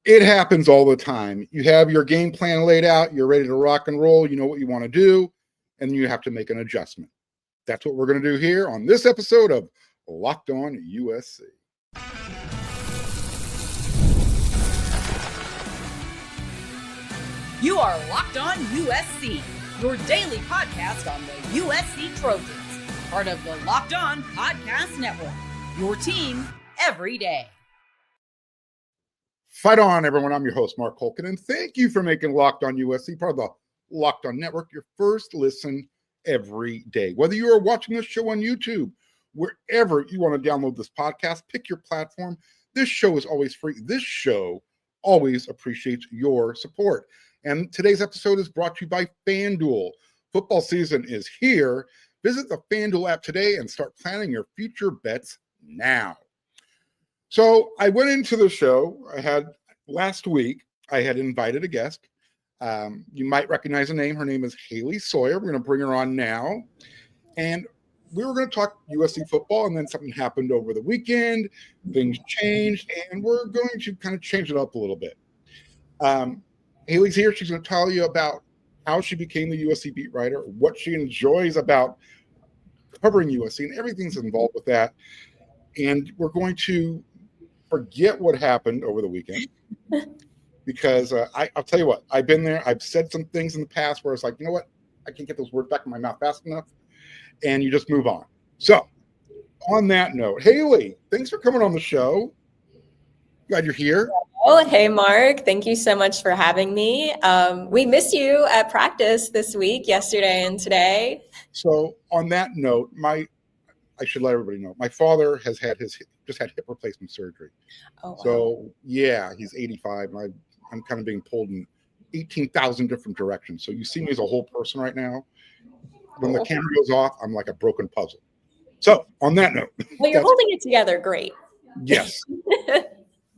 It happens all the time. You have your game plan laid out. You're ready to rock and roll. You know what you want to do, and you have to make an adjustment. That's what we're going to do here on this episode of Locked On USC. You are Locked On USC, your daily podcast on the USC Trojans, part of the Locked On Podcast Network, your team every day. Fight on, everyone. I'm your host, Mark Holkin, and thank you for making Locked On USC part of the Locked On Network your first listen every day. Whether you are watching this show on YouTube, wherever you want to download this podcast, pick your platform. This show is always free. This show always appreciates your support. And today's episode is brought to you by FanDuel. Football season is here. Visit the FanDuel app today and start planning your future bets now. So I went into the show. Last week, I had invited a guest. You might recognize the name. Her name is Haley Sawyer. We're going to bring her on now. And we were going to talk USC football, and then something happened over the weekend. Things changed, and we're going to kind of change it up a little bit. Haley's here. She's going to tell you about how she became the USC beat writer, what she enjoys about covering USC, and everything's involved with that. And we're going to forget what happened over the weekend because I'll tell you what, I've been there. I've said some things in the past where it's like, you know what? I can't get those words back in my mouth fast enough. And you just move on. So on that note, Haley, thanks for coming on the show. Glad you're here. Oh, hey, Mark. Thank you so much for having me. We missed you at practice this week, yesterday and today. So on that note, I should let everybody know, my father has had just had hip replacement surgery. Oh, wow. So yeah, he's 85 and I'm kind of being pulled in 18,000 different directions. So you see me as a whole person right now. When the camera goes off, I'm like a broken puzzle. So on that note. Well, you're holding it together. Great. Yes.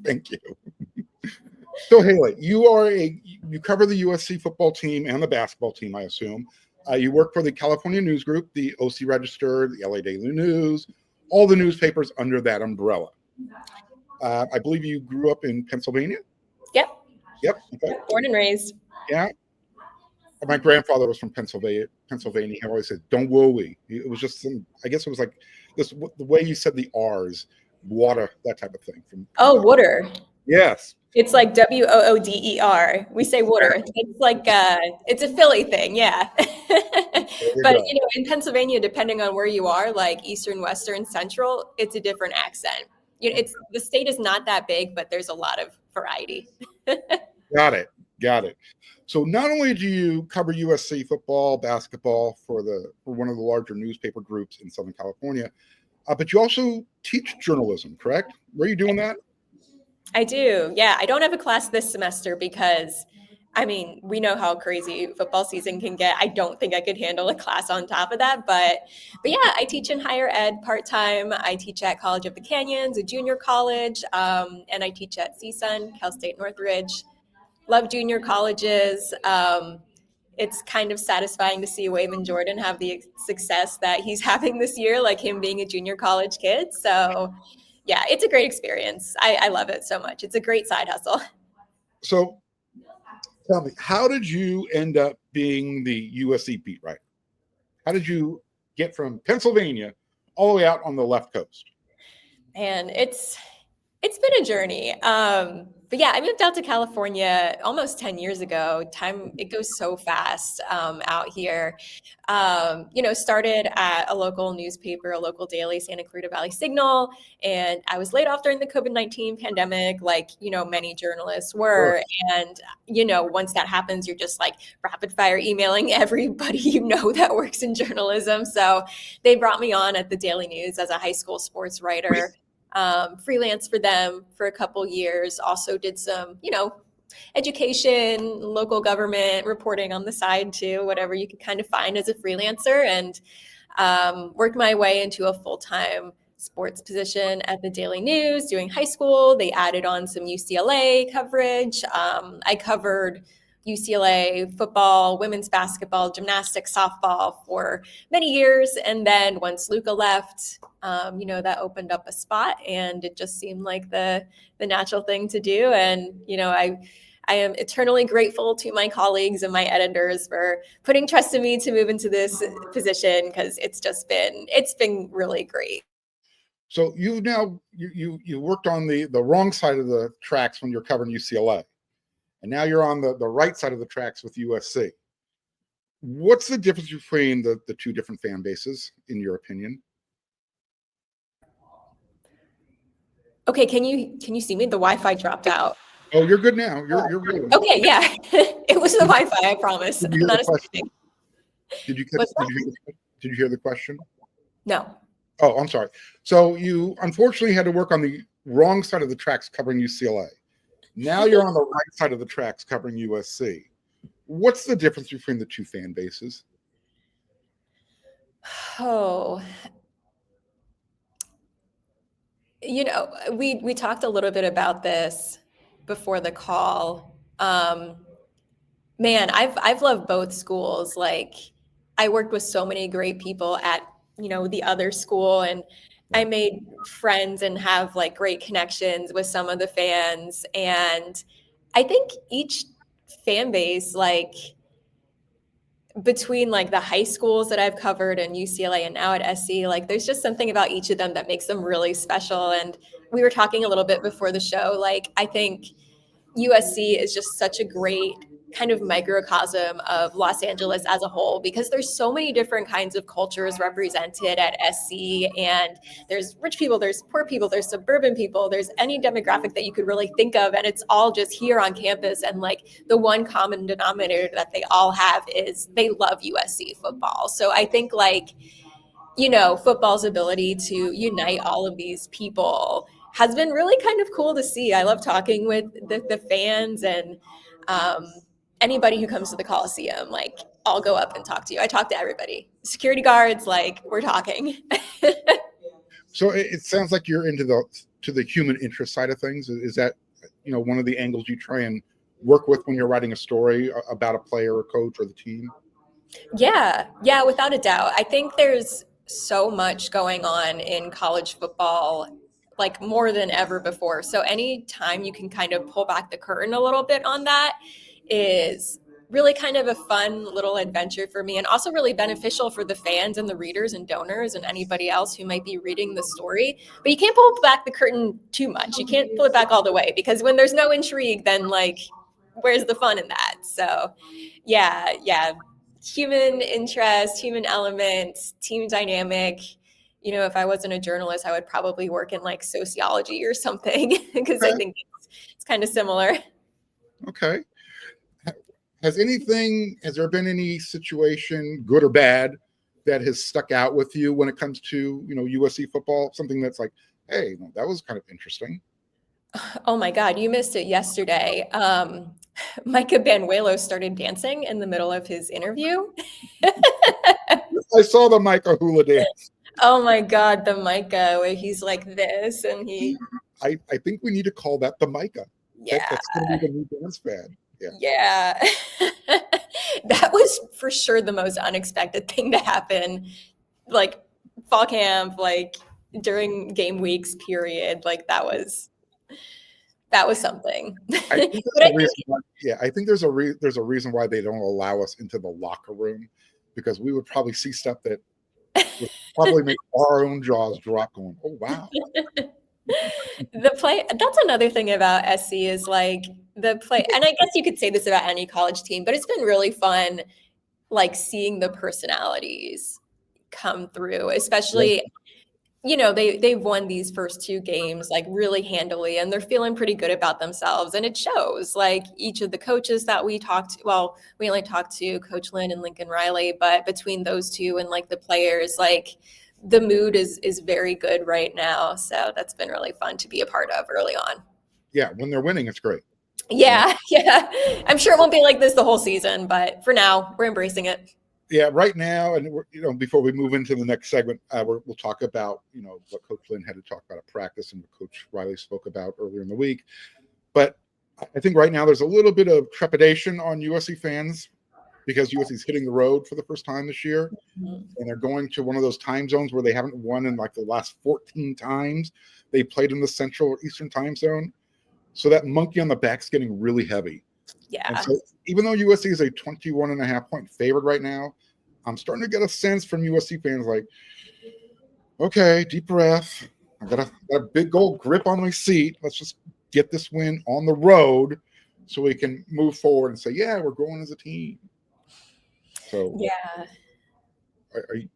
Thank you. So Haley, you cover the USC football team and the basketball team, I assume. You work for the California News Group, the OC Register, the LA Daily News, all the newspapers under that umbrella. I believe you grew up in Pennsylvania? Yep. Okay. Born and raised. Yeah. My grandfather was from Pennsylvania. He always said, don't worry. It was just I guess it was like this, the way you said the R's, water, that type of thing. Water. Yes. It's like WOODER. We say water. It's like it's a Philly thing, yeah. But in Pennsylvania, depending on where you are, like Eastern, Western, Central, it's a different accent. The state is not that big, but there's a lot of variety. Got it. So not only do you cover USC football, basketball for one of the larger newspaper groups in Southern California, but you also teach journalism, correct? Where are you doing that? I do. Yeah. I don't have a class this semester because, we know how crazy football season can get. I don't think I could handle a class on top of that. But yeah, I teach in higher ed part-time. I teach at College of the Canyons, a junior college, and I teach at CSUN, Cal State Northridge. Love junior colleges. It's kind of satisfying to see Wayman Jordan have the success that he's having this year, like him being a junior college kid. So yeah, it's a great experience. I love it so much. It's a great side hustle. So tell me, how did you end up being the USC beat writer? How did you get from Pennsylvania all the way out on the left coast? And it's been a journey. But yeah, I moved out to California almost 10 years ago. It goes so fast out here. Started at a local newspaper, a local daily, Santa Clarita Valley Signal. And I was laid off during the COVID-19 pandemic, like, many journalists were. And, once that happens, you're just like rapid fire emailing everybody that works in journalism. So they brought me on at the Daily News as a high school sports writer. Freelance for them for a couple years, also did some, education, local government reporting on the side too, whatever you could kind of find as a freelancer, and worked my way into a full-time sports position at the Daily News doing high school. They added on some UCLA coverage. I covered UCLA football, women's basketball, gymnastics, softball for many years. And then once Luca left, that opened up a spot, and it just seemed like the natural thing to do. And, I am eternally grateful to my colleagues and my editors for putting trust in me to move into this position, because it's been really great. So you've now you worked on the wrong side of the tracks when you're covering UCLA, and now you're on the right side of the tracks with USC. What's the difference between the two different fan bases, in your opinion? Okay, can you see me? The Wi-Fi dropped out. Oh, you're good now. You're good. Okay, yeah. It was the Wi-Fi, I promise. Did you hear the question? Did you hear the question? No. Oh, I'm sorry. So you unfortunately had to work on the wrong side of the tracks covering UCLA. Now you're on the right side of the tracks covering USC. What's the difference between the two fan bases? Oh, we talked a little bit about this before the call. Man, I've loved both schools. Like, I worked with so many great people at, the other school, and I made friends and have like great connections with some of the fans. And I think each fan base, like between like the high schools that I've covered and UCLA and now at SC, like there's just something about each of them that makes them really special. And we were talking a little bit before the show, like I think USC is just such a great kind of microcosm of Los Angeles as a whole, because there's so many different kinds of cultures represented at SC, and there's rich people, there's poor people, there's suburban people, there's any demographic that you could really think of, and it's all just here on campus. And like the one common denominator that they all have is they love USC football. So I think like, football's ability to unite all of these people has been really kind of cool to see. I love talking with the fans, and anybody who comes to the Coliseum, like I'll go up and talk to you. I talk to everybody, security guards, like we're talking. So it sounds like you're into the human interest side of things. Is that, one of the angles you try and work with when you're writing a story about a player or coach or the team? Yeah, without a doubt. I think there's so much going on in college football, like more than ever before. So anytime you can kind of pull back the curtain a little bit on that is really kind of a fun little adventure for me, and also really beneficial for the fans and the readers and donors and anybody else who might be reading the story. But you can't pull back the curtain too much. You can't pull it back all the way, because when there's no intrigue, then like, where's the fun in that? So yeah. Human interest, human element, team dynamic. If I wasn't a journalist, I would probably work in like sociology or something, because I think it's kind of similar. Okay. Has there been any situation, good or bad, that has stuck out with you when it comes to, USC football? Something that's like, hey, that was kind of interesting. Oh my God, you missed it yesterday. Micah Banuelos started dancing in the middle of his interview. I saw the Micah hula dance. Oh my God, the Micah, where he's like this, and I think we need to call that the Micah. Yeah. That's going to be the new dance fad. Yeah. That was for sure the most unexpected thing to happen. Like fall camp, like during game weeks period, like that was something. I think there's a reason why they don't allow us into the locker room, because we would probably see stuff that would probably make our own jaws drop going, oh, wow. That's another thing about SC is like the play. And I guess you could say this about any college team, but it's been really fun, like seeing the personalities come through, especially, they've won these first two games like really handily, and they're feeling pretty good about themselves. And it shows. Like each of the coaches that we talked to, well, we only talked to Coach Lynn and Lincoln Riley, but between those two and like the players, like the mood is very good right now. So that's been really fun to be a part of early on. Yeah, when they're winning, it's great. Yeah. I'm sure it won't be like this the whole season, but for now, we're embracing it. Yeah, right now, and before we move into the next segment, we'll talk about what Coach Lynn had to talk about at practice and what Coach Riley spoke about earlier in the week. But I think right now there's a little bit of trepidation on USC fans because USC is hitting the road for the first time this year, and they're going to one of those time zones where they haven't won in like the last 14 times they played in the Central or Eastern time zone. So that monkey on the back's getting really heavy. Yeah. And so even though USC is a 21.5-point favorite right now, I'm starting to get a sense from USC fans like, okay, deep breath. I got a big old grip on my seat. Let's just get this win on the road so we can move forward and say, yeah, we're growing as a team. So yeah,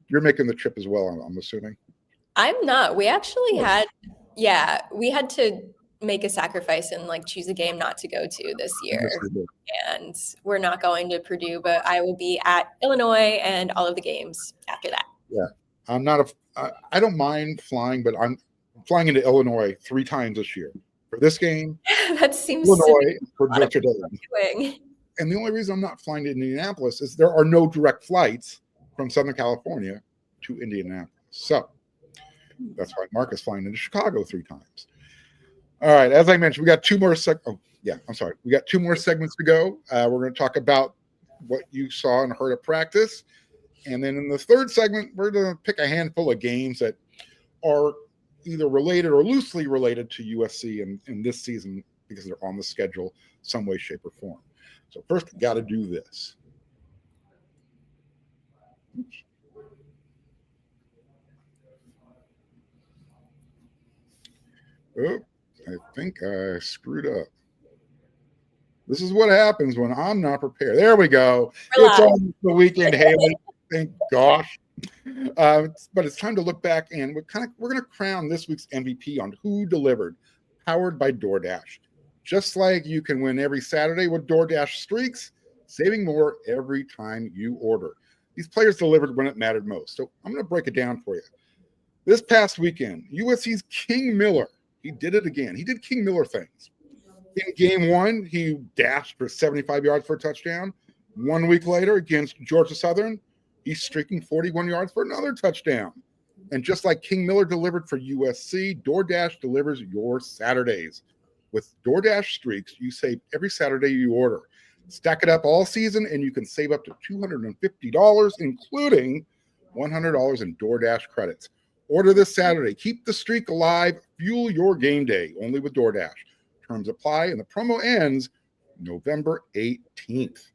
you're making the trip as well, I'm assuming. I'm not. We actually we had to make a sacrifice and like choose a game not to go to this year. And we're not going to Purdue, but I will be at Illinois and all of the games after that. Yeah. I don't mind flying, but I'm flying into Illinois 3 times this year for this game. That seems Illinois for Notre Dame. And the only reason I'm not flying to Indianapolis is there are no direct flights from Southern California to Indianapolis. So that's why Mark is flying into Chicago 3 times. All right. As I mentioned, we got 2 more We got 2 more segments to go. We're going to talk about what you saw and heard at practice. And then in the 3rd segment, we're going to pick a handful of games that are either related or loosely related to USC in this season because they're on the schedule some way, shape, or form. So first, we got to do this. Oops. Oh, I think I screwed up. This is what happens when I'm not prepared. There we go. It's on the weekend, Haley. Thank gosh. But it's time to look back, and we're going to crown this week's MVP on who delivered, powered by DoorDash. Just like you can win every Saturday with DoorDash Streaks, saving more every time you order. These players delivered when it mattered most. So I'm going to break it down for you. This past weekend, USC's King Miller, he did it again. He did King Miller things. In game 1, he dashed for 75 yards for a touchdown. 1 week later against Georgia Southern, he's streaking 41 yards for another touchdown. And just like King Miller delivered for USC, DoorDash delivers your Saturdays. With DoorDash Streaks, you save every Saturday you order. Stack it up all season, and you can save up to $250, including $100 in DoorDash credits. Order this Saturday. Keep the streak alive. Fuel your game day. Only with DoorDash. Terms apply, and the promo ends November 18th.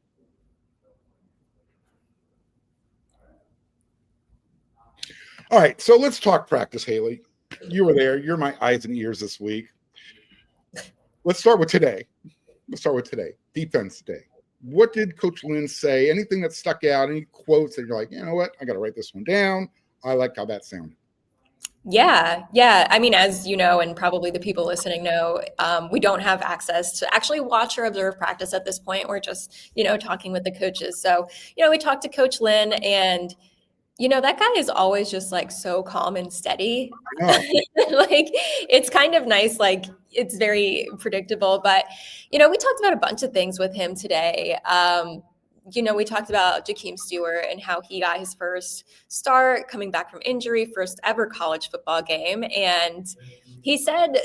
All right, so let's talk practice, Haley. You were there. You're my eyes and ears this week. Let's start with today. Defense day. What did Coach Lynn say? Anything that stuck out? Any quotes that you're like, you know what? I got to write this one down. I like how that sounded. Yeah. I mean, as you know, and probably the people listening know, we don't have access to actually watch or observe practice at this point. We're just, talking with the coaches. So, we talked to Coach Lynn, and that guy is always just like so calm and steady. Like, it's kind of nice. Like, it's very predictable. But, we talked about a bunch of things with him today. We talked about Jakeem Stewart and how he got his first start coming back from injury, first ever college football game. And he said,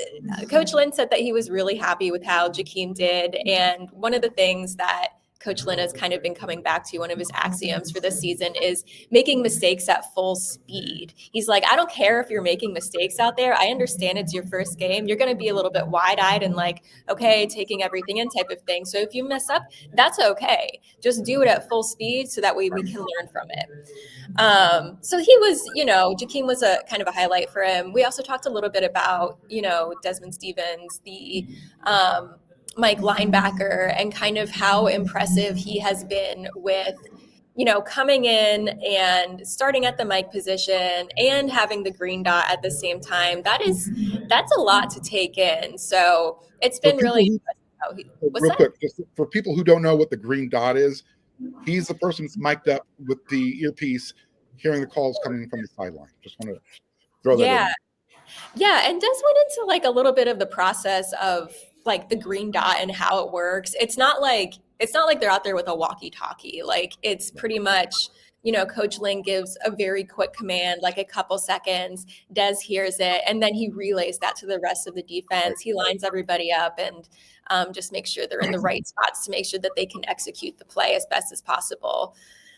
Coach Lynn said that he was really happy with how Jakeem did. And one of the things that Coach Lynn has kind of been coming back to, one of his axioms for this season, is making mistakes at full speed. He's like, I don't care if you're making mistakes out there. I understand it's your first game. You're going to be a little bit wide-eyed and like, okay, taking everything in type of thing. So if you mess up, that's okay. Just do it at full speed so that way we can learn from it. So he was, Jakeem was a kind of a highlight for him. We also talked a little bit about, Desmond Stevens, the Mike linebacker, and kind of how impressive he has been with, coming in and starting at the Mike position and having the green dot at the same time. That's a lot to take in. So it's been really impressive. Quick, just for people who don't know what the green dot is, he's the person that's mic'd up with the earpiece, hearing the calls coming from the sideline. Just want to throw that in. Yeah, and Des went into like a little bit of the process of like the green dot and how it works. It's not like they're out there with a walkie-talkie. Like, it's pretty much Coach Lynn gives a very quick command, like a couple seconds, Des hears it, and then he relays that to the rest of the defense. He lines everybody up and just makes sure they're in the right spots to make sure that they can execute the play as best as possible.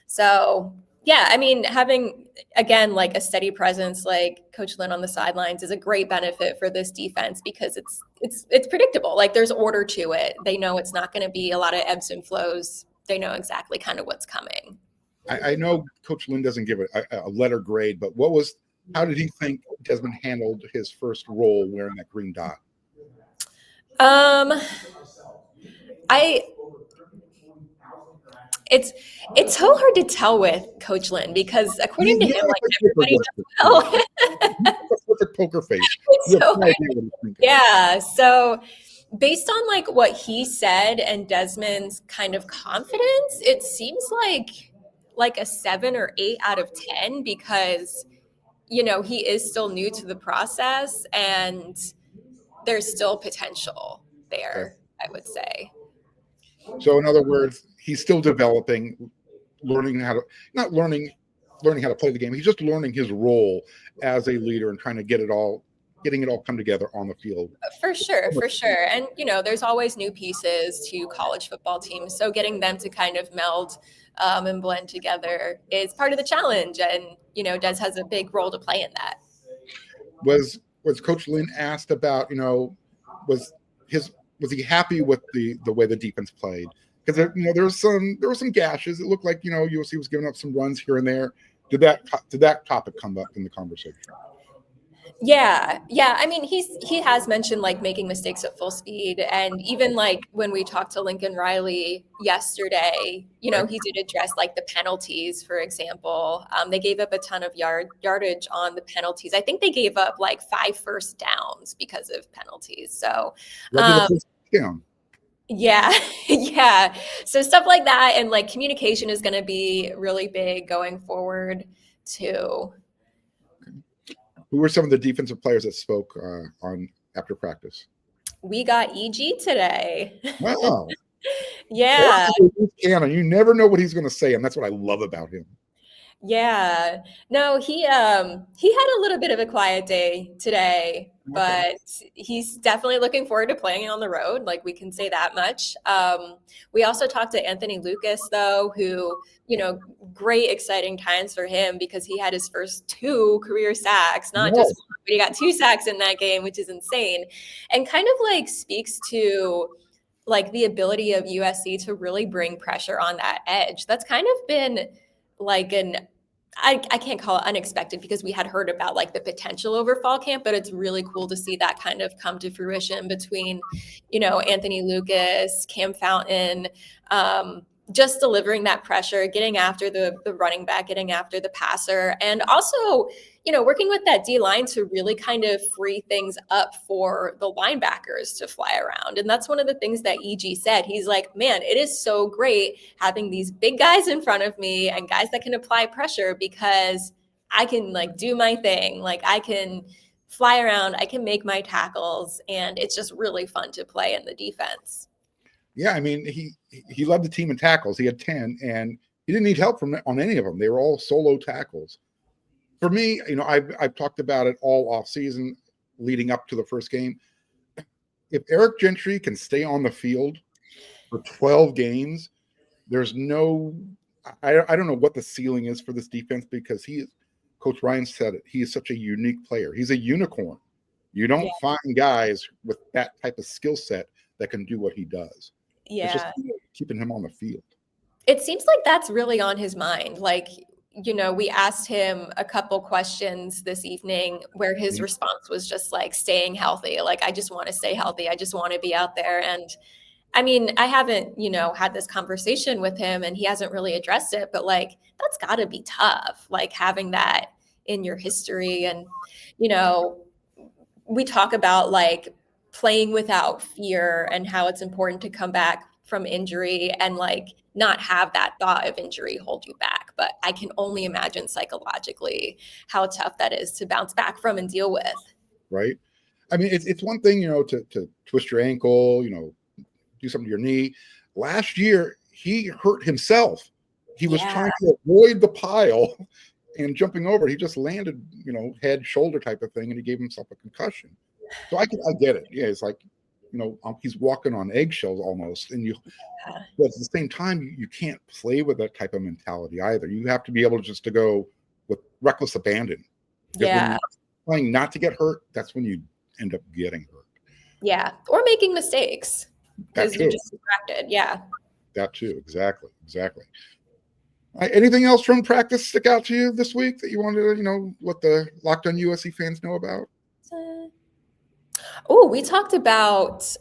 So yeah, I mean, having, again, like a steady presence like Coach Lynn on the sidelines is a great benefit for this defense because it's predictable. Like there's order to it. They know it's not going to be a lot of ebbs and flows. They know exactly kind of what's coming. I know Coach Lynn doesn't give a letter grade, but how did he think Desmond handled his first role wearing that green dot? It's so hard to tell with Coach Lynn because according to him, like everybody knows. Perfect poker face. Yeah. So based on like what he said and Desmond's kind of confidence, it seems like a 7 or 8 out of 10 because, he is still new to the process and there's still potential there, I would say. So in other words, he's still developing, learning how to play the game. He's just learning his role as a leader and trying to getting it all come together on the field. For sure. And, there's always new pieces to college football teams. So getting them to kind of meld and blend together is part of the challenge. And, Des has a big role to play in that. Was Coach Lynn asked about, was he happy with the way the defense played? Because there were some gashes. It looked like USC was giving up some runs here and there. Did that topic come up in the conversation? Yeah. I mean, he has mentioned like making mistakes at full speed, and even like when we talked to Lincoln Riley yesterday, he did address like the penalties, for example. They gave up a ton of yardage on the penalties. I think they gave up like 5 first downs because of penalties. So, yeah. So stuff like that, and like communication is going to be really big going forward too. Who were some of the defensive players that spoke on after practice? We got EG today. Wow. Yeah. You never know what he's going to say, and that's what I love about him. Yeah. No, he had a little bit of a quiet day today, but he's definitely looking forward to playing on the road. Like we can say that much. We also talked to Anthony Lucas, though, who, great exciting times for him because he had his first 2 career sacks, not just one, but he got 2 sacks in that game, which is insane. And kind of like speaks to like the ability of USC to really bring pressure on that edge. That's kind of been like I can't call it unexpected because we had heard about like the potential over fall camp, but it's really cool to see that kind of come to fruition between, Anthony Lucas, Cam Fountain, just delivering that pressure, getting after the running back, getting after the passer, and also, working with that D line to really kind of free things up for the linebackers to fly around. And that's one of the things that EG said. He's like, man, it is so great having these big guys in front of me and guys that can apply pressure because I can like do my thing. Like I can fly around, I can make my tackles, and it's just really fun to play in the defense. Yeah, I mean, he led the team in tackles. He had 10, and he didn't need help on any of them. They were all solo tackles. For me, I've talked about it all off season leading up to the first game. If Eric Gentry can stay on the field for 12 games, there's no – I don't know what the ceiling is for this defense because Coach Ryan said it. He is such a unique player. He's a unicorn. You don't find guys with that type of skill set that can do what he does. Yeah. It's just keeping him on the field. It seems like that's really on his mind. Like, we asked him a couple questions this evening where his response was just like staying healthy. Like, I just want to stay healthy. I just want to be out there. And I mean, I haven't, had this conversation with him and he hasn't really addressed it, but like, that's gotta be tough. Like having that in your history. And, we talk about like playing without fear and how it's important to come back from injury and like not have that thought of injury hold you back. But I can only imagine psychologically how tough that is to bounce back from and deal with. Right. I mean, it's one thing, to twist your ankle, do something to your knee. Last year, he hurt himself He was trying to avoid the pile and jumping over. He just landed, head, shoulder type of thing, and he gave himself a concussion. So I get it. Yeah, it's like, he's walking on eggshells almost, but at the same time, you can't play with that type of mentality either. You have to be able just to go with reckless abandon. Because when you're playing not to get hurt, that's when you end up getting hurt. Yeah, or making mistakes because you're just distracted. Yeah, that too. Exactly. Anything else from practice stick out to you this week that you wanted to, let the Locked On USC fans know about? Oh, we talked about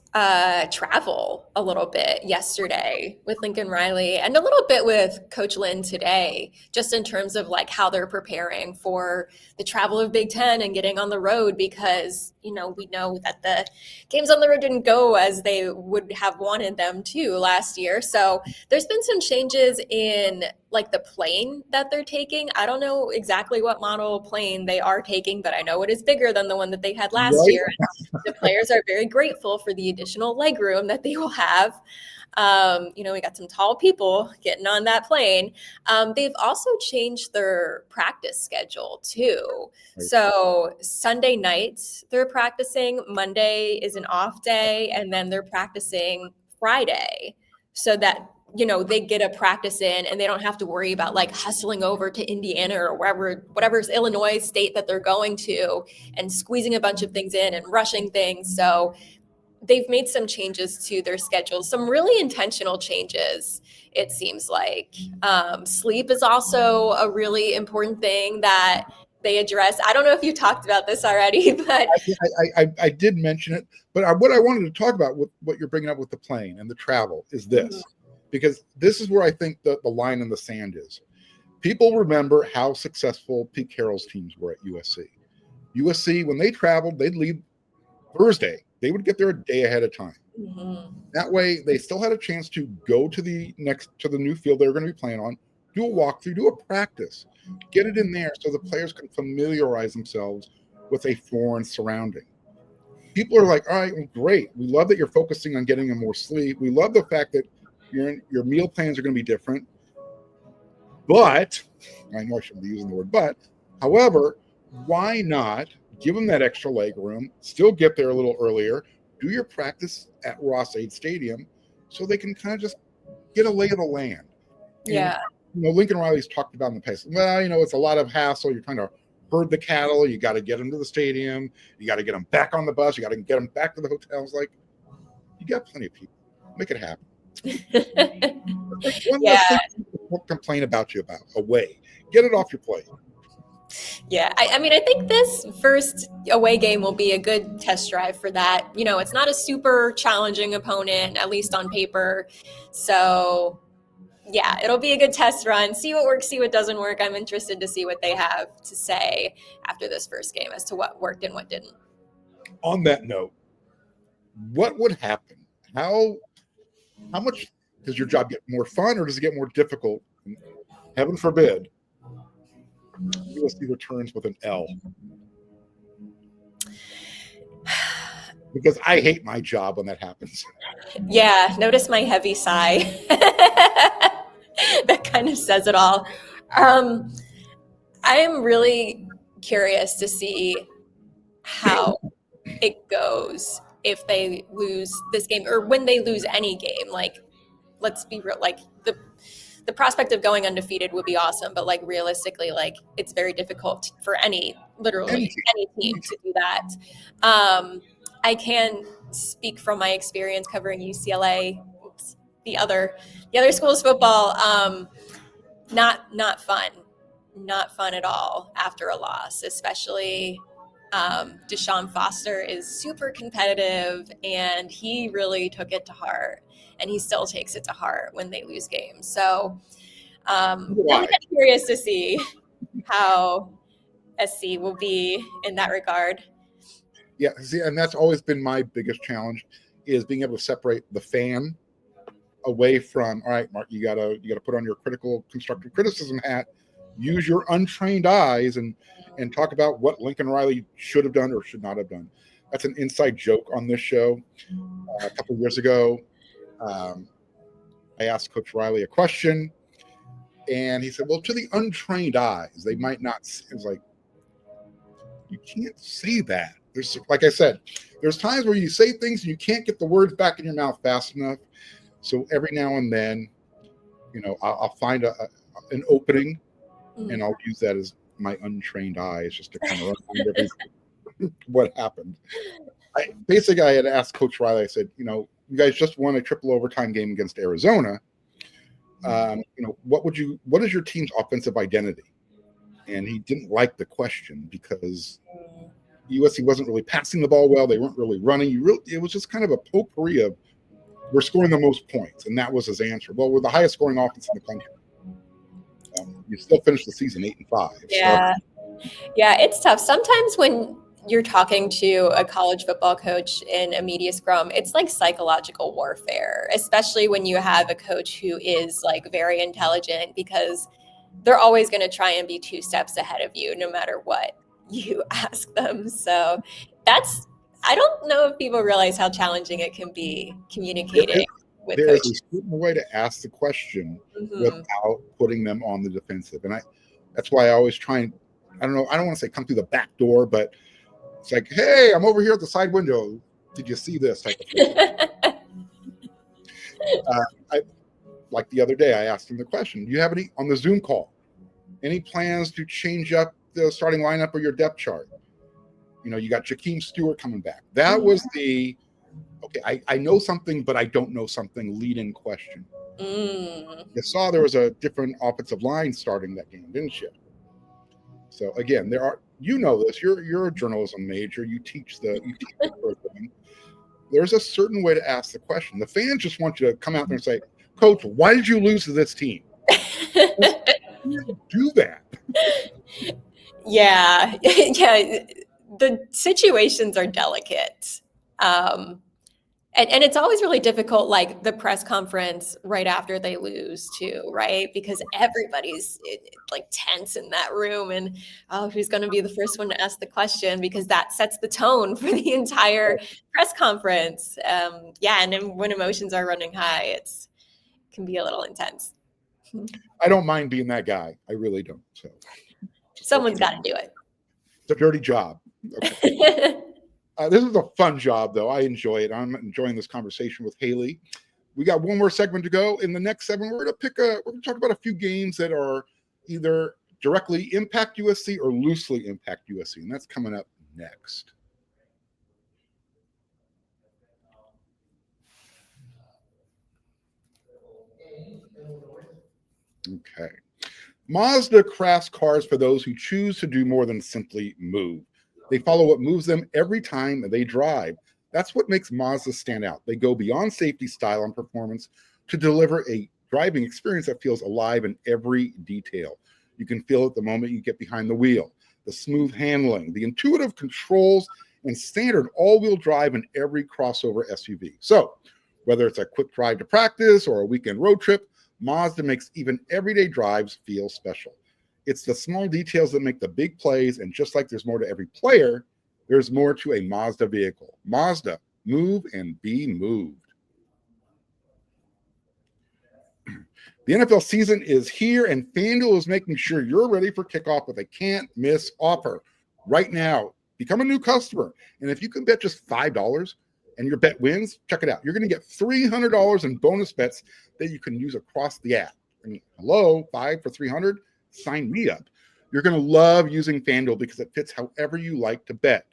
travel a little bit yesterday with Lincoln Riley and a little bit with Coach Lynn today, just in terms of like how they're preparing for the travel of Big Ten and getting on the road, because, we know that the games on the road didn't go as they would have wanted them to last year. So there's been some changes in like the plane that they're taking. I don't know exactly what model plane they are taking, but I know it is bigger than the one that they had last year. The players are very grateful for the additional legroom that they will have. We got some tall people getting on that plane. They've also changed their practice schedule too. So Sunday nights they're practicing, Monday is an off day, and then they're practicing Friday so that they get a practice in and they don't have to worry about like hustling over to Indiana or whatever's Illinois state that they're going to and squeezing a bunch of things in and rushing things. So they've made some changes to their schedule, some really intentional changes, it seems like. Sleep is also a really important thing that they address. I don't know if you talked about this already, but I did mention it. But what I wanted to talk about with what you're bringing up with the plane and the travel is this, because this is where I think the line in the sand is. People remember how successful Pete Carroll's teams were at USC. USC, when they traveled, they'd leave Thursday. They would get there a day ahead of time. That way, they still had a chance to go to the new field they were going to be playing on, do a walkthrough, do a practice, get it in there so the players can familiarize themselves with a foreign surrounding. People are like, all right, well, great. We love that you're focusing on getting them more sleep. We love the fact that your meal plans are going to be different. But, I know I shouldn't be using the word but, however, why not give them that extra leg room, still get there a little earlier, do your practice at Ross-Ade Stadium so they can kind of just get a lay of the land. Yeah. And, Lincoln Riley's talked about in the past, well, it's a lot of hassle. You're trying to herd the cattle. You got to get them to the stadium. You got to get them back on the bus. You got to get them back to the hotels. Like, you got plenty of people. Make it happen. One less thing to complain about away. Get it off your plate. Yeah, I mean, I think this first away game will be a good test drive for that. It's not a super challenging opponent, at least on paper. So, yeah, it'll be a good test run. See what works, see what doesn't work. I'm interested to see what they have to say after this first game as to what worked and what didn't. On that note, what would happen? How much does your job get more fun, or does it get more difficult? Heaven forbid, USC returns with an L. Because I hate my job when that happens. Yeah, notice my heavy sigh. That kind of says it all. I am really curious to see how it goes if they lose this game, or when they lose any game. Like, let's be real, like the prospect of going undefeated would be awesome, but like realistically, like it's very difficult for any team to do that. I can speak from my experience covering UCLA, the other school's football. Not fun at all after a loss, especially. Deshaun Foster is super competitive, and he really took it to heart, and he still takes it to heart when they lose games. So I'm kind of curious to see how SC will be in that regard. Yeah, see, and that's always been my biggest challenge, is being able to separate the fan away from, all right, Mark, you gotta put on your critical, constructive criticism hat, use your untrained eyes, and talk about what Lincoln Riley should have done or should not have done. That's an inside joke on this show. A couple of years ago, I asked Coach Riley a question. And he said, well, to the untrained eyes, they might not. It's like, you can't say that. There's, like I said, there's times where you say things and you can't get the words back in your mouth fast enough. So every now and then, I'll find an opening, and I'll use that as my untrained eyes just to kind of remind what happened. I had asked Coach Riley, I said, you guys just won a triple overtime game against Arizona. What is your team's offensive identity? And he didn't like the question because USC wasn't really passing the ball well. They weren't really running. It was just kind of a potpourri of, we're scoring the most points. And that was his answer. Well, we're the highest scoring offense in the country. You still finished the season 8-5. Yeah. So. Yeah, it's tough. Sometimes when you're talking to a college football coach in a media scrum, it's like psychological warfare, especially when you have a coach who is like very intelligent, because they're always going to try and be 2 steps ahead of you no matter what you ask them. So I don't know if people realize how challenging it can be communicating with there's coaches. a certain way to ask the question without putting them on the defensive. And that's why I always try and, I don't want to say come through the back door, but it's like, hey, I'm over here at the side window. Did you see this type of thing? Like the other day, I asked him the question, do you have any, on the Zoom call, any plans to change up the starting lineup or your depth chart? You got Jakeem Stewart coming back. That was the, okay, I know something, but I don't know something lead-in question. You saw there was a different offensive line starting that game, didn't you? So again, there are, this, you're a journalism major, you teach the thing. There's a certain way to ask the question. The fans just want you to come out there and say, Coach, why did you lose to this team? Do that. Yeah. Yeah. The situations are delicate. And it's always really difficult, like the press conference right after they lose too, right? Because everybody's like tense in that room, and who's going to be the first one to ask the question, because that sets the tone for the entire press conference. And then when emotions are running high, it can be a little intense. I don't mind being that guy. I really don't. So someone's got to do it. It's a dirty job. Okay. This is a fun job, though. I enjoy it. I'm enjoying this conversation with Haley. We got one more segment to go. In the next segment, we're going to talk about a few games that are either directly impact USC or loosely impact USC, and that's coming up next. Okay. Mazda crafts cars for those who choose to do more than simply move. They follow what moves them every time they drive. That's what makes Mazda stand out. They go beyond safety, style, and performance to deliver a driving experience that feels alive in every detail. You can feel it the moment you get behind the wheel. The smooth handling, the intuitive controls, and standard all-wheel drive in every crossover SUV. So, whether it's a quick drive to practice or a weekend road trip, Mazda makes even everyday drives feel special. It's the small details that make the big plays, and just like there's more to every player, there's more to a Mazda vehicle. Mazda, move and be moved. The NFL season is here, and FanDuel is making sure you're ready for kickoff with a can't-miss offer. Right now, become a new customer, and if you can bet just $5 and your bet wins, check it out. You're going to get $300 in bonus bets that you can use across the app. I mean, hello, 5 for $300? Sign me up. You're going to love using FanDuel because it fits however you like to bet.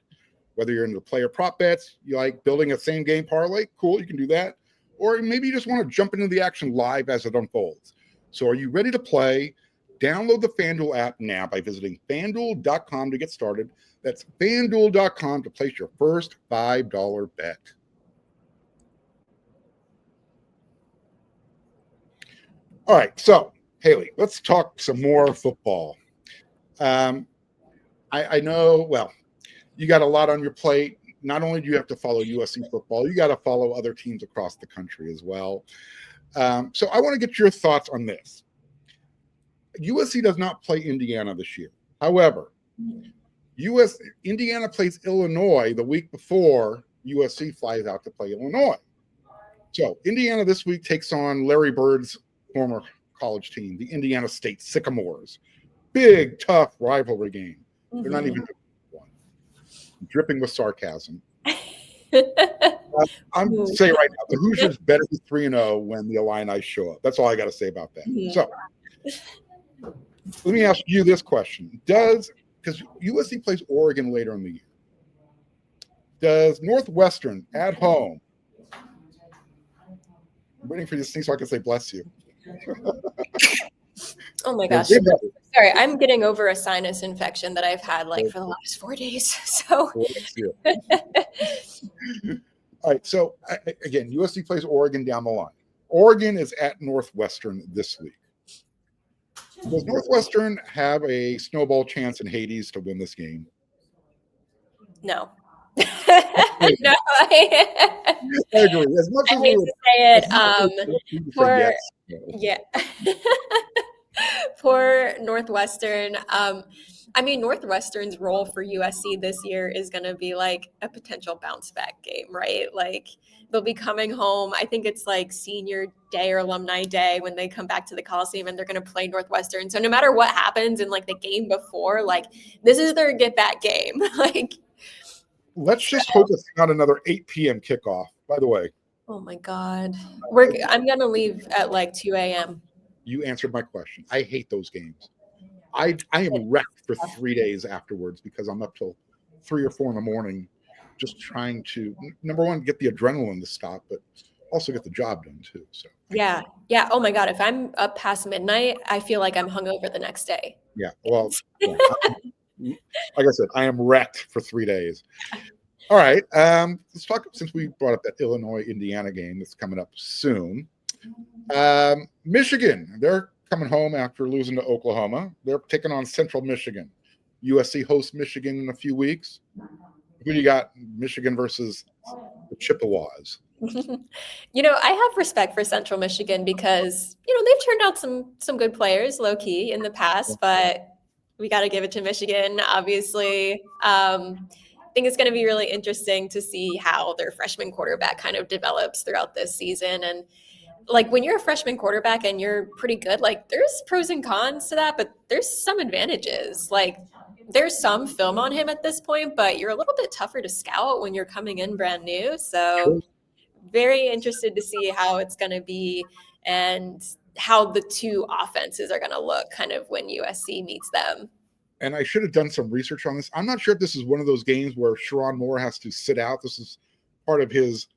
Whether you're into player prop bets, you like building a same game parlay, cool, you can do that. Or maybe you just want to jump into the action live as it unfolds. So are you ready to play? Download the FanDuel app now by visiting FanDuel.com to get started. That's FanDuel.com to place your first $5 bet. All right, so Haley, let's talk some more football. I know, well, you got a lot on your plate. Not only do you have to follow USC football, you got to follow other teams across the country as well. So I want to get your thoughts on this. USC does not play Indiana this year. However, Indiana plays Illinois the week before USC flies out to play Illinois. So Indiana this week takes on Larry Bird's former college team, the Indiana State Sycamores. Big, tough rivalry game. They're not even one. Dripping with sarcasm. I'm saying right now, the Hoosiers better be 3-0 when the Illini show up. That's all I got to say about that. So let me ask you this question. Because USC plays Oregon later in the year, does Northwestern at home, I'm waiting for you to sneeze so I can say bless you. Oh my gosh. Sorry, I'm getting over a sinus infection that I've had for the last 4 days. So all right. So again, USC plays Oregon down the line. Oregon is at Northwestern this week. Does Northwestern have a snowball chance in Hades to win this game? No. No, I agree. As much as I hate to say it. For Northwestern, Northwestern's role for USC this year is going to be like a potential bounce back game, right? Like they'll be coming home. I think it's like senior day or alumni day when they come back to the Coliseum and they're going to play Northwestern. So no matter what happens in like the game before, like this is their get back game. Let's just hope it's not another 8 p.m. kickoff, by the way. Oh my God. I'm going to leave at like 2 a.m. You answered my question. I hate those games. I am wrecked for 3 days afterwards because I'm up till 3 or 4 in the morning just trying to, number one, get the adrenaline to stop, but also get the job done too. So Yeah. Oh my God. If I'm up past midnight, I feel like I'm hungover the next day. Yeah. Well, like I said, I am wrecked for 3 days. All right. Let's talk, since we brought up that Illinois-Indiana game that's coming up soon. Michigan, they're coming home after losing to Oklahoma. They're taking on Central Michigan. USC hosts Michigan in a few weeks. Who do you got? Michigan versus the Chippewas. I have respect for Central Michigan because, they've turned out some good players low key in the past, but we got to give it to Michigan, obviously. I think it's going to be really interesting to see how their freshman quarterback kind of develops throughout this season. And when you're a freshman quarterback and you're pretty good, there's pros and cons to that, but there's some advantages. There's some film on him at this point, but you're a little bit tougher to scout when you're coming in brand new. So very interested to see how it's going to be and how the two offenses are going to look kind of when USC meets them. And I should have done some research on this. I'm not sure if this is one of those games where Sharon Moore has to sit out. This is part of his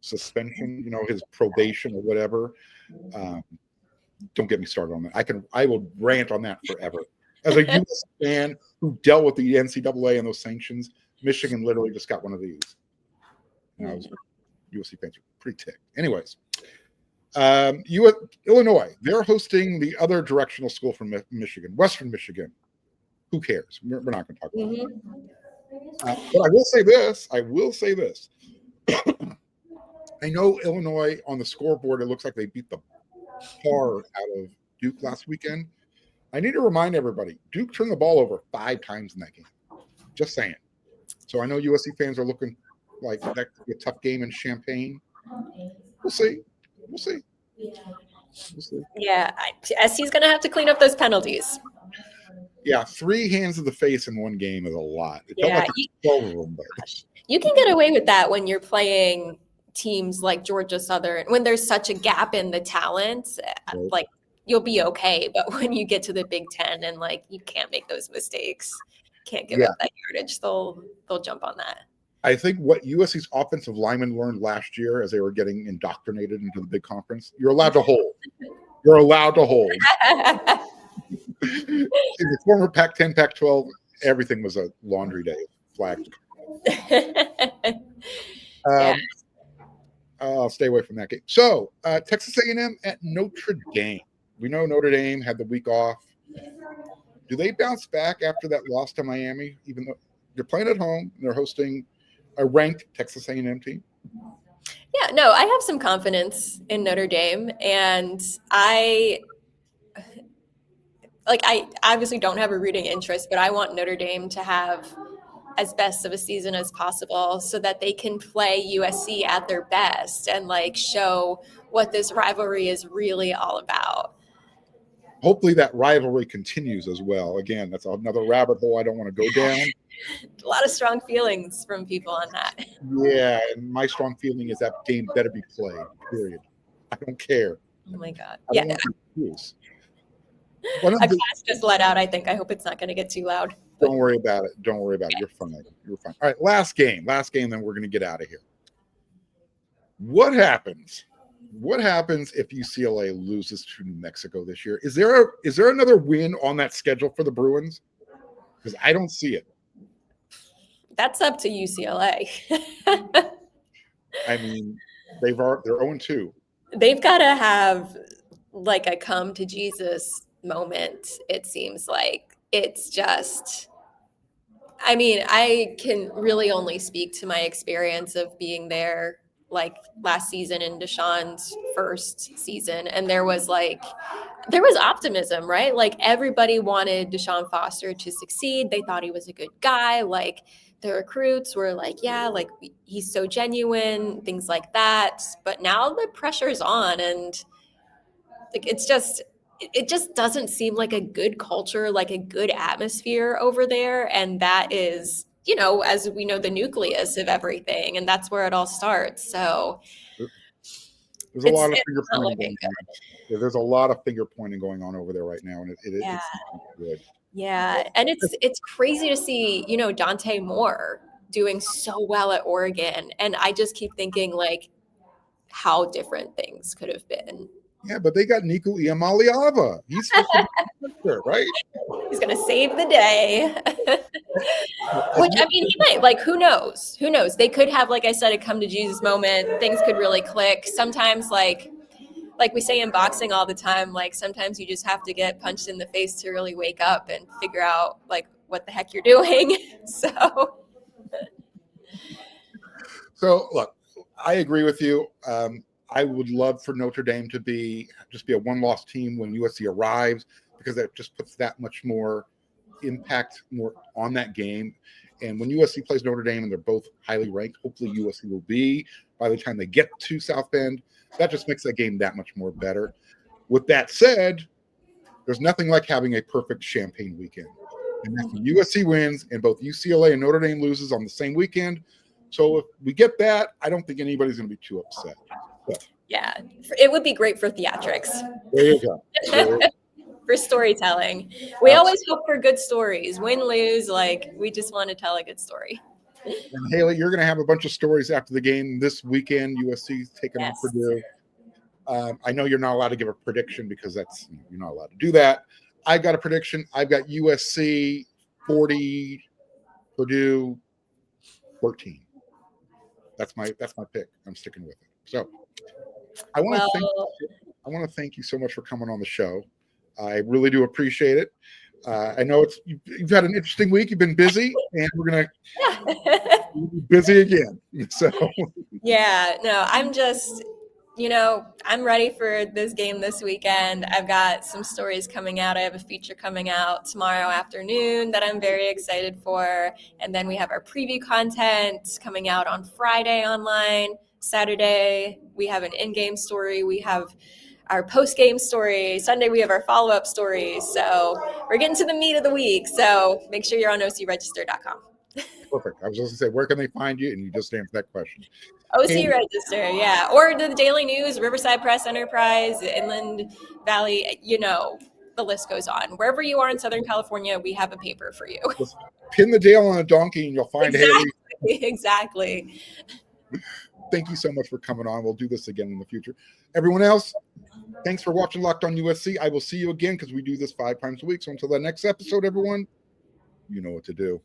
suspension, his probation or whatever. Don't get me started on that. I will rant on that forever. As a U.S. fan who dealt with the NCAA and those sanctions, Michigan literally just got one of these. And I was USC fans are pretty ticked. Anyways, Illinois, they're hosting the other directional school from Michigan, Western Michigan. Who cares? We're not going to talk about it. But I will say this. I know Illinois on the scoreboard, it looks like they beat the tar out of Duke last weekend. I need to remind everybody, Duke turned the ball over 5 times in that game. Just saying. So I know USC fans are looking like that could be a tough game in Champaign. We'll see. Yeah, SC's going to have to clean up those penalties. Yeah, 3 hands to the face in one game is a lot. It felt like 12 of them, but you can get away with that when you're playing teams like Georgia Southern, when there's such a gap in the talent, right. You'll be okay. But when you get to the Big Ten and you can't make those mistakes, can't give up that yardage, they'll jump on that. I think what USC's offensive linemen learned last year as they were getting indoctrinated into the big conference, you're allowed to hold. In the former Pac-10, Pac-12, everything was a laundry day. Flagged. I'll stay away from that game. So, Texas A&M at Notre Dame. We know Notre Dame had the week off. Do they bounce back after that loss to Miami, even though they're playing at home and they're hosting a ranked Texas A&M team? Yeah, no, I have some confidence in Notre Dame, and I obviously don't have a rooting interest, but I want Notre Dame to have as best of a season as possible so that they can play USC at their best and show what this rivalry is really all about. hopefully that rivalry continues as well. Again, that's another rabbit hole I don't want to go down. A lot of strong feelings from people on that. Yeah, and my strong feeling is that game better be played, period. I don't care. Oh my God. I Yeah. don't want to excuse. A class just let out, I think. I hope it's not going to get too loud. Don't worry about it. Don't worry about it. You're fine. You're fine. All right, last game, then we're going to get out of here. What happens? What happens if UCLA loses to New Mexico this year? Is there another win on that schedule for the Bruins? Because I don't see it. That's up to UCLA. I mean, they're 0-2. They've got to have like a come to Jesus moment, it seems like. It's just, I mean, I can really only speak to my experience of being there like last season in Deshaun's first season. And there was optimism, right? Like everybody wanted Deshaun Foster to succeed. They thought he was a good guy. Like the recruits were like, yeah, like he's so genuine, things like that. But now the pressure's on, and like it just doesn't seem like a good culture, like a good atmosphere over there. And that is, you know, as we know, the nucleus of everything, and that's where it all starts. So there's a lot of finger pointing going on. Yeah, there's a lot of finger pointing going on over there right now, and it's not good. Yeah, and it's crazy to see, you know, Dante Moore doing so well at Oregon, and I just keep thinking like how different things could have been. Yeah, but they got Nico Iamaleava. He's right? He's going to save the day. Which, I mean, he might. Like, who knows? Who knows? They could have, like I said, a come to Jesus moment. Things could really click. Sometimes, like we say in boxing all the time, like sometimes you just have to get punched in the face to really wake up and figure out like what the heck you're doing. So look, I agree with you. I would love for Notre Dame to just be a one-loss team when USC arrives, because that just puts that much more impact more on that game. And when USC plays Notre Dame and they're both highly ranked, hopefully USC will be by the time they get to South Bend. That just makes that game that much more better. With that said, there's nothing like having a perfect champagne weekend. And that's when USC wins and both UCLA and Notre Dame loses on the same weekend. So if we get that, I don't think anybody's going to be too upset. Yeah, it would be great for theatrics. There you go. For storytelling. We always hope for good stories. Win, lose, like we just want to tell a good story. And Haley, you're going to have a bunch of stories after the game this weekend. USC's taking on Purdue. I know you're not allowed to give a prediction because you're not allowed to do that. I've got a prediction. I've got USC 40, Purdue 14. That's my pick. I'm sticking with it. So I want to thank you so much for coming on the show. I really do appreciate it. I know you've had an interesting week. You've been busy, and we're gonna be busy again. So yeah, no, I'm just, I'm ready for this game this weekend. I've got some stories coming out. I have a feature coming out tomorrow afternoon that I'm very excited for, and then we have our preview content coming out on Friday online. Saturday we have an in-game story. We have our post-game story. Sunday, we have our follow-up stories. So we're getting to the meat of the week. So make sure you're on ocregister.com. Perfect. I was just going to say, where can they find you? And you just answered that question. OC Register, yeah. Or the Daily News, Riverside Press Enterprise, Inland Valley, the list goes on. Wherever you are in Southern California, we have a paper for you. Just pin the Dale on a donkey and you'll find Haley. Exactly. Thank you so much for coming on. We'll do this again in the future. Everyone else, thanks for watching Locked On USC. I will see you again because we do this 5 times a week. So until the next episode, everyone, you know what to do.